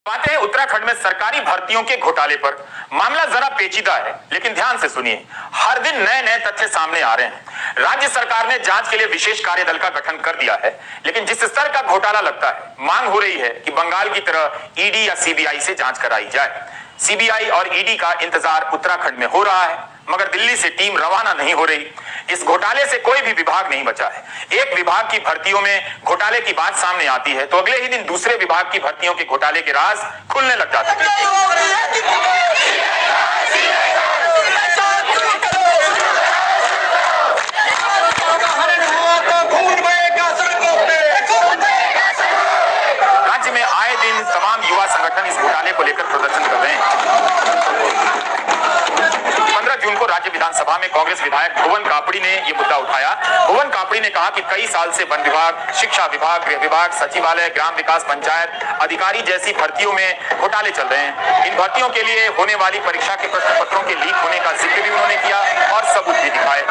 बातें हैं उत्तराखंड में सरकारी भर्तियों के घोटाले पर। मामला जरा पेचीदा है, लेकिन ध्यान से सुनिए। हर दिन नए नए तथ्य सामने आ रहे हैं। राज्य सरकार ने जांच के लिए विशेष कार्यदल का गठन कर दिया है, लेकिन जिस स्तर का घोटाला लगता है, मांग हो रही है कि बंगाल की तरह ईडी या सीबीआई से जांच कराई जाए। सीबीआई और ईडी का इंतजार उत्तराखंड में हो रहा है, मगर दिल्ली से टीम रवाना नहीं हो रही। इस घोटाले से कोई भी विभाग नहीं बचा है। एक विभाग की भर्तियों में घोटाले की बात सामने आती है तो अगले ही दिन दूसरे विभाग की भर्तियों के घोटाले के राज खुलने लग जाते हैं। राज्य में आए दिन तमाम युवा संगठन इस घोटाले को लेकर प्रदर्शन कर रहे हैं। 15 जून को राज्य विधानसभा में कांग्रेस विधायक भुवन कापड़ी ने यह मुद्दा उठाया। भुवन कापड़ी ने कहा कि कई साल से वन विभाग, शिक्षा विभाग, गृह विभाग, सचिवालय, ग्राम विकास पंचायत अधिकारी जैसी भर्तियों में घोटाले चल रहे हैं। इन भर्तियों के लिए होने वाली परीक्षा के प्रश्न पत्रों के लीक होने का जिक्र भी उन्होंने किया और सबूत भी दिखाए।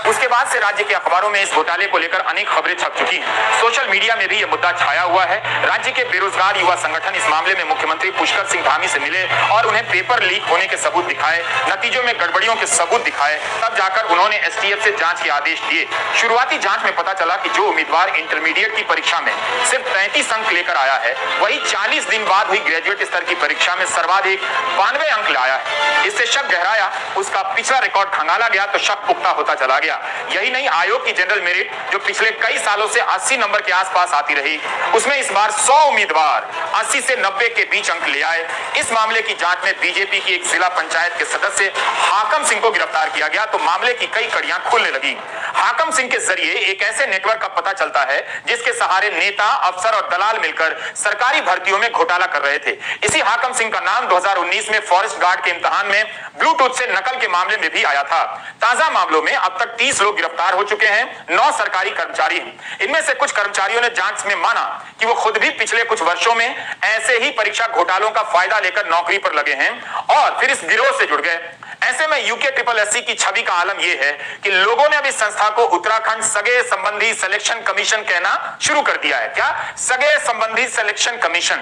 उसके बाद से राज्य के अखबारों में इस घोटाले को लेकर अनेक खबरें छप चुकी हैं। सोशल मीडिया में भी यह मुद्दा छाया हुआ है। राज्य के बेरोजगार युवा संगठन इस मामले में मुख्यमंत्री पुष्कर सिंह धामी से मिले और उन्हें पेपर लीक होने के सबूत दिखाए, नतीजों में गड़बड़ियों के सबूत दिखाए, तब जाकर उन्होंने एसटीएफ से जांच के आदेश दिए। शुरुआती जांच में पता चला कि जो उम्मीदवार इंटरमीडिएट की परीक्षा में सिर्फ 35 अंक लेकर आया है, वही 40 दिन बाद हुई ग्रेजुएट स्तर की परीक्षा में सर्वाधिक 92 अंक लाया है। इससे शक गहराया, उसका पिछला रिकॉर्ड खंगाला गया तो शक पुख्ता होता चला गया। यही नहीं, आयोग की जनरल मेरिट जो पिछले कई सालों से 80 नंबर के आसपास आती रही, उसमें इस बार 100 उम्मीदवार 80 से 90 के बीच अंक ले आए। इस मामले की जांच में बीजेपी की एक जिला पंचायत के सदस्य हाकम सिंह को गिरफ्तार किया गया तो मामले की कई कड़ियां खुलने लगी। हाकम सिंह के जरिए एक ऐसे नेटवर्क का पता चलता है जिसके सहारे नेता, अफसर और दलाल मिलकर सरकारी भर्तियों में घोटाला कर रहे थे। इसी हाकम सिंह का नाम 2019 में फॉरेस्ट गार्ड के इम्तिहान में ब्लूटूथ से नकल के मामले में भी आया था। ताजा मामलों में अब तक 30 लोग गिरफ्तार हो चुके हैं, 9 सरकारी कर्मचारी हैं। इनमें से कुछ कर्मचारियों ने जांच में माना कि वो खुद भी पिछले कुछ वर्षों में ऐसे ही परीक्षा घोटालों का फायदा लेकर नौकरी पर लगे हैं और फिर इस गिरोह से जुड़ गए। ऐसे में यूके SSSC की छवि का आलम यह है कि लोगों ने अब इस संस्था को उत्तराखंड सगे संबंधी सिलेक्शन कमीशन कहना शुरू कर दिया है। क्या? सगे संबंधी सिलेक्शन कमीशन।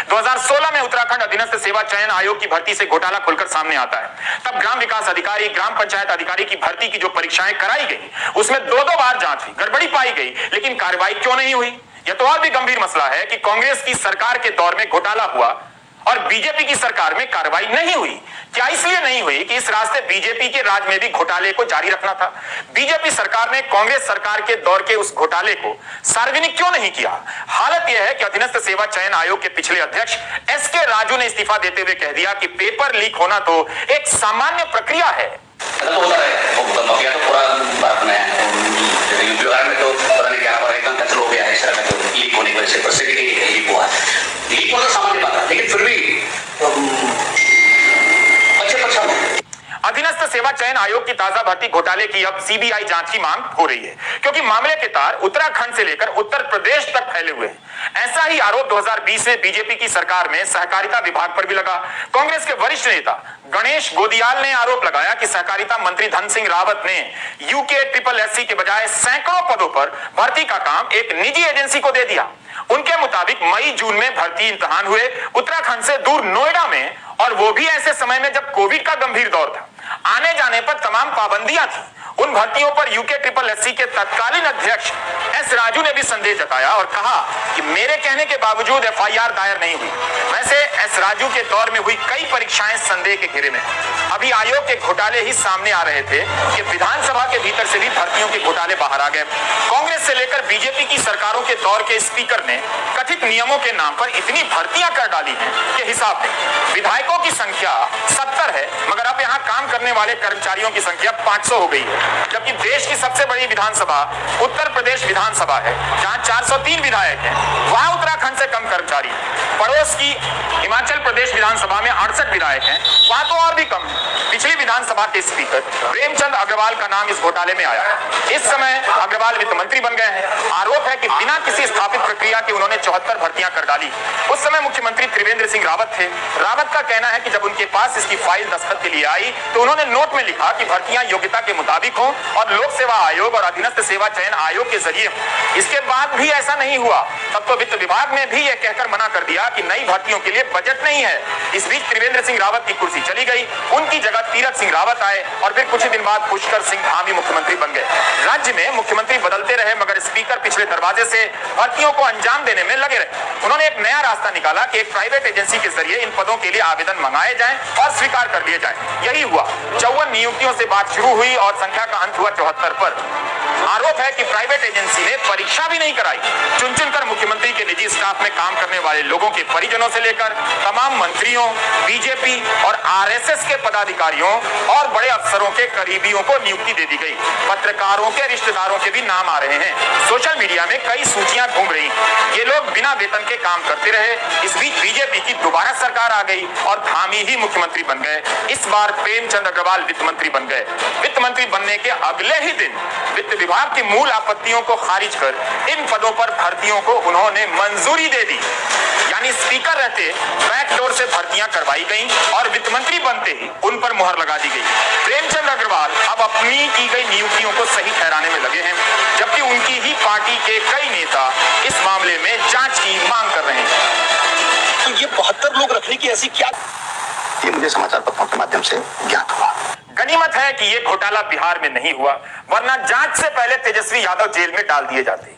2016 में उत्तराखंड अधीनस्थ सेवा चयन आयोग की भर्ती से घोटाला खुलकर सामने आता है। तब ग्राम विकास अधिकारी, ग्राम पंचायत अधिकारी की भर्ती की जो परीक्षाएं कराई गई, उसमें 2-2 बार जांच हुई, गड़बड़ी पाई गई, लेकिन कार्रवाई क्यों नहीं हुई? यह तो और भी गंभीर मसला है कि कांग्रेस की सरकार के दौर में घोटाला हुआ और बीजेपी की सरकार में कार्रवाई नहीं हुई। क्या इसलिए नहीं हुई कि इस रास्ते बीजेपी के राज में भी घोटाले को जारी रखना था? बीजेपी सरकार ने कांग्रेस सरकार के दौर के उस घोटाले को सार्वजनिक क्यों नहीं किया? हालत यह है कि अधीनस्थ सेवा चयन आयोग के पिछले अध्यक्ष एसके राजू ने इस्तीफा देते हुए कह दिया कि पेपर लीक होना तो एक सामान्य प्रक्रिया है। अधीनस्थ सेवा चयन आयोग की ताजा भर्ती घोटाले की अब सीबीआई जांच की मांग हो रही है, क्योंकि मामले के तार उत्तराखंड से लेकर उत्तर प्रदेश तक फैले हुए हैं। ऐसा ही आरोप 2020 में बीजेपी की सरकार में सहकारिता विभाग पर भी लगा। कांग्रेस के वरिष्ठ नेता गणेश गोदियाल ने आरोप लगाया कि सहकारिता मंत्री धन सिंह रावत ने यूके SSSC के बजाय सैकड़ों पदों पर भर्ती का काम एक निजी एजेंसी को दे दिया। उनके मुताबिक मई-जून में भर्ती इम्तिहान हुए उत्तराखंड से दूर नोएडा में, और वो भी ऐसे समय में जब कोविड का गंभीर दौर था। आने जाने पर तमाम पाबंदियां थी। उन भर्तियों पर यूके SSSC के तत्कालीन अध्यक्ष एस राजू ने भी संदेह जताया और कहा कि मेरे कहने के बावजूद FIR दायर नहीं हुई। वैसे एस राजू के दौर में हुई कई परीक्षाएं संदेह के घेरे में। अभी आयोग के घोटाले ही सामने आ रहे थे कि विधानसभा के भीतर से भी भर्तियों के घोटाले बाहर आ गए। कांग्रेस से लेकर बीजेपी की सरकारों के दौर के स्पीकर ने कथित नियमों के नाम पर इतनी भर्तियां कर डाली हैं कि हिसाब नहीं। विधायकों की संख्या 70 है, मगर अब यहाँ काम करने वाले कर्मचारियों की संख्या 500 हो गई है। जबकि देश की सबसे बड़ी विधानसभा उत्तर प्रदेश विधानसभा है, जहां 403 विधायक हैं। वहां उत्तराखंड से कम कर्मचारी। पड़ोस की हिमाचल प्रदेश विधानसभा में 68 विधायक हैं, वहां तो और भी कम। पिछली विधानसभा के स्पीकर प्रेमचंद अग्रवाल का नाम इस घोटाले में आया। इस समय अग्रवाल वित्त मंत्री बन गए हैं। आरोप है कि बिना किसी स्थापित प्रक्रिया के उन्होंने 74 भर्तियां कर डाली। उस समय मुख्यमंत्री त्रिवेंद्र सिंह रावत थे। रावत का कहना है कि जब उनके पास इसकी फाइल दस्तखत के लिए आई तो उन्होंने नोट में लिखा कि भर्तियां योग्यता के मुताबिक हों और लोक सेवा आयोग और अधीनस्थ सेवा चयन आयोग के जरिए हों। इसके बाद भी ऐसा नहीं हुआ। तब तो वित्त विभाग ने भी यह कहकर मना कर दिया कि नई भर्तियों के लिए बजट नहीं है। इस बीच त्रिवेंद्र सिंह रावत की कुर्सी चली गई, उनकी जगह तीरथ सिंह रावत आए और फिर कुछ ही दिन बाद पुष्कर सिंह धामी मुख्यमंत्री बन गए। राज्य में मुख्यमंत्री बदलते रहे मगर स्पीकर पिछले दरवाजे से भर्तियों को अंजाम देने में लगे रहे। उन्होंने एक नया रास्ता निकाला कि एक प्राइवेट एजेंसी के जरिए इन पदों के लिए आवेदन मंगाए जाएं और स्वीकार कर लिए जाएं। यही हुआ। 54 नियुक्तियों से बात शुरू हुई और संख्या का अंत हुआ 74 पर। आरोप है कि प्राइवेट एजेंसी ने परीक्षा भी नहीं कराई। चुन चुनकर मुख्यमंत्री के निजी स्टाफ में काम करने वाले लोगों के परिजनों से लेकर तमाम मंत्रियों, बीजेपी और आरएसएस के पदाधिकारियों और बड़े अफसरों के करीबियों को नियुक्ति दे दी गई। पत्रकारों के रिश्तेदारों के भी नाम आ रहे हैं। सोशल मीडिया में कई सूचियां घूम रही। ये लोग बिना वेतन के काम करते रहे। इस बीच बीजेपी की दोबारा सरकार आ गई और धामी ही मुख्यमंत्री बन गए। इस बार प्रेमचंद अग्रवाल वित्त मंत्री बन गए। वित्त मंत्री बनने के अगले ही दिन वित्त विभाग की मूल आपत्तियों को खारिज कर इन पदों पर भर्तियों को उन्होंने मंजूरी दे दी। यानी स्पीकर रहते बैकडोर से भर्तियां करवाई गई और वित्त मंत्री बनते ही उन पर मुहर लगा दी गई। प्रेमचंद अग्रवाल अब अपनी की गई नियुक्तियों को सही ठहराने में लगे हैं, जबकि उनकी ही पार्टी के कई नेता इस मामले में जांच की मांग कर रहे हैं। तो ये 72 लोग रखने की ऐसी क्या, ये मुझे समाचार पत्रों के माध्यम से ज्ञात हुआ। गनीमत है कि ये घोटाला बिहार में नहीं हुआ, वरना जांच से पहले तेजस्वी यादव जेल में डाल दिए जाते।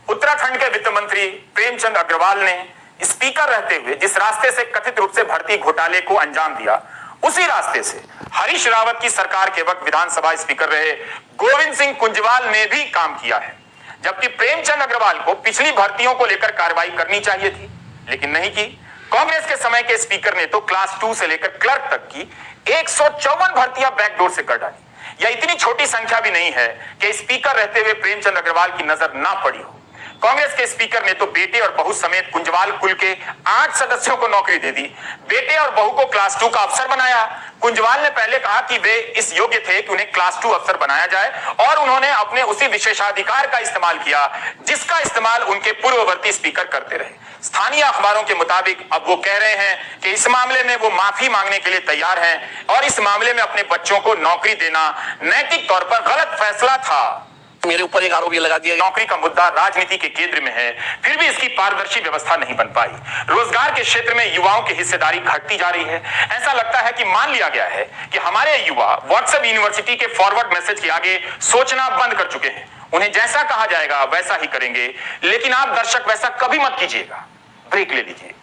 उत्तराखंड के वित्त मंत्री प्रेमचंद अग्रवाल ने स्पीकर रहते हुए जिस रास्ते से कथित रूप से भर्ती घोटाले को अंजाम दिया, उसी रास्ते से हरीश रावत की सरकार के वक्त विधानसभा स्पीकर रहे गोविंद सिंह कुंजवाल ने भी काम किया है। जबकि प्रेमचंद अग्रवाल को पिछली भर्तियों को लेकर कार्रवाई करनी चाहिए थी, लेकिन नहीं की। कांग्रेस के समय के स्पीकर ने तो क्लास 2 से लेकर क्लर्क तक की 154 भर्तियां बैकडोर से कर डाली। यह इतनी छोटी संख्या भी नहीं है कि स्पीकर रहते हुए प्रेमचंद अग्रवाल की नजर ना पड़ी हो। कांग्रेस के स्पीकर ने तो बेटे और बहू समेत कुंजवाल कुल के 8 सदस्यों को नौकरी दे दी। बेटे और बहू को क्लास 2 का अफसर बनाया। कुंजवाल ने पहले कहा कि वे इस योग्य थे कि उन्हें क्लास 2 अफसर बनाया जाए और उन्होंने अपने उसी विशेषाधिकार का इस्तेमाल किया जिसका इस्तेमाल उनके पूर्ववर्ती स्पीकर करते रहे। स्थानीय अखबारों के मुताबिक अब वो कह रहे हैं कि इस मामले में वो माफी मांगने के लिए तैयार हैं और इस मामले में अपने बच्चों को नौकरी देना नैतिक तौर पर गलत फैसला था। मेरे ऊपर एक आरोप ये लगा दिया। नौकरी का मुद्दा राजनीति के केंद्र में है, फिर भी इसकी पारदर्शी व्यवस्था नहीं बन पाई। रोजगार के क्षेत्र में युवाओं की हिस्सेदारी घटती जा रही है। ऐसा लगता है कि मान लिया गया है कि हमारे युवा व्हाट्सएप यूनिवर्सिटी के फॉरवर्ड मैसेज के आगे सोचना बंद कर चुके हैं। उन्हें जैसा कहा जाएगा वैसा ही करेंगे, लेकिन आप दर्शक वैसा कभी मत कीजिएगा। ब्रेक ले लीजिए।